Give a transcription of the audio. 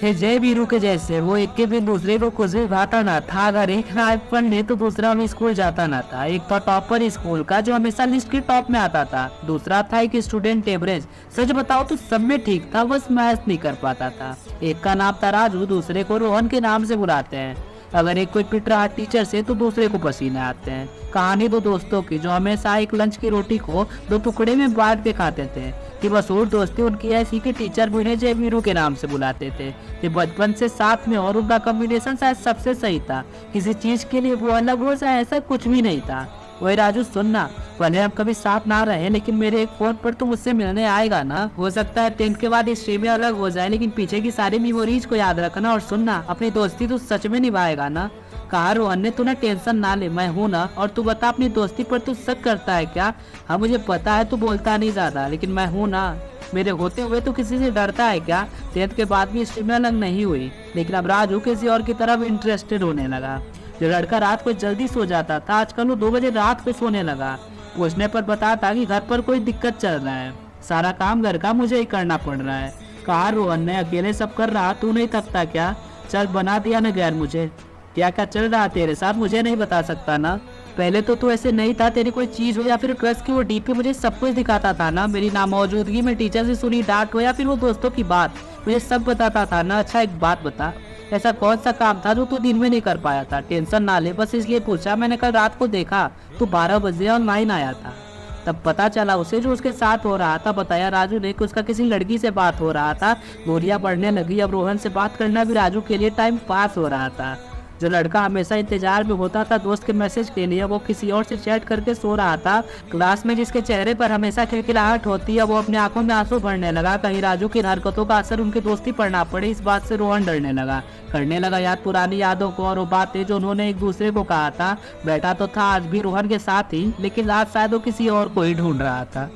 थे जय वीरू के जैसे। वो एक के भी दूसरे को कुछ भी भाता ना था। अगर एक ना पढ़ने तो दूसरा भी स्कूल जाता ना था। एक था टॉपर स्कूल का जो हमेशा लिस्ट के टॉप में आता था। दूसरा था एक स्टूडेंट एवरेज। सच बताओ तो सब में ठीक था, बस मैथ नहीं कर पाता था। एक का नाम था राजू, दूसरे को रोहन के नाम से बुलाते हैं। अगर एक कोई पिट रहा टीचर से तो दूसरे को पसीने आते हैं। कहानी दो दोस्तों की जो हमेशा एक लंच की रोटी को दो टुकड़े में बांट के खाते थे। कि मशहूर दोस्ती उनकी ऐसी कि टीचर भी उन्हें जय वीरू के नाम से बुलाते थे। कि बचपन से साथ में और उनका कॉम्बिनेशन शायद सबसे सही था। किसी चीज के लिए वो अलग हो जाए ऐसा कुछ भी नहीं था। वही राजू सुनना, भले हम कभी साथ ना रहे लेकिन मेरे एक फोन पर तुम मुझसे मिलने आएगा ना। हो सकता है 10th के बाद हिस्ट्री में अलग हो जाए लेकिन पीछे की सारी मेमोरीज को याद रखना। और सुनना, अपनी दोस्ती तो सच में निभाएगा ना। कहा रोहन ने, तू ना टेंशन ना ले, मैं हूं ना। और तू बता, अपनी दोस्ती पर तू शक करता है क्या? हाँ मुझे पता है तू बोलता नहीं ज्यादा, लेकिन मैं हूं ना। मेरे होते हुए तो किसी से डरता है क्या? 10th के बाद भी हिस्ट्री में अलग नहीं हुई, लेकिन अब राजू किसी और की तरफ इंटरेस्टेड होने लगा। जो लड़का रात को जल्दी सो जाता था आजकल वो 2 बजे रात को सोने लगा। पूछने पर बताता कि घर पर कोई दिक्कत चल रहा है, सारा काम घर का मुझे ही करना पड़ रहा है। कहा रोहन ने, अकेले सब कर रहा, तू नहीं थकता क्या? चल बना दिया ना गैर मुझे। क्या क्या चल रहा तेरे साथ मुझे नहीं बता सकता ना? पहले तो तू ऐसे नहीं था, तेरी कोई चीज हो या फिर क्रश की वो डीपी मुझे सब कुछ दिखाता था ना। मेरी नामौजूदगी में टीचर से सुनी डांट हो या फिर वो दोस्तों की बात, मुझे सब बताता था ना। अच्छा एक बात बता, ऐसा कौन सा काम था जो तू दिन में नहीं कर पाया था? टेंशन ना ले, बस इसलिए पूछा। मैंने कल रात को देखा तू 12 बजे ऑनलाइन आया था, तब पता चला उसे जो उसके साथ हो रहा था। बताया राजू ने कि उसका किसी लड़की से बात हो रहा था। गोलियां पड़ने लगी। अब रोहन से बात करना भी राजू के लिए टाइम पास हो रहा था। जो लड़का हमेशा इंतजार में होता था दोस्त के मैसेज के लिए, वो किसी और से चैट करके सो रहा था। क्लास में जिसके चेहरे पर हमेशा खिलखिलाहट होती है वो अपनी आंखों में आंसू भरने लगा। कहीं राजू की हरकतों का असर उनकी दोस्ती पर ना पड़े, इस बात से रोहन डरने लगा। करने लगा याद पुरानी यादों को और वो बातें जो उन्होंने एक दूसरे को कहा था। बैठा तो था आज भी रोहन के साथ ही, लेकिन आज शायद वो किसी और को ही ढूंढ रहा था।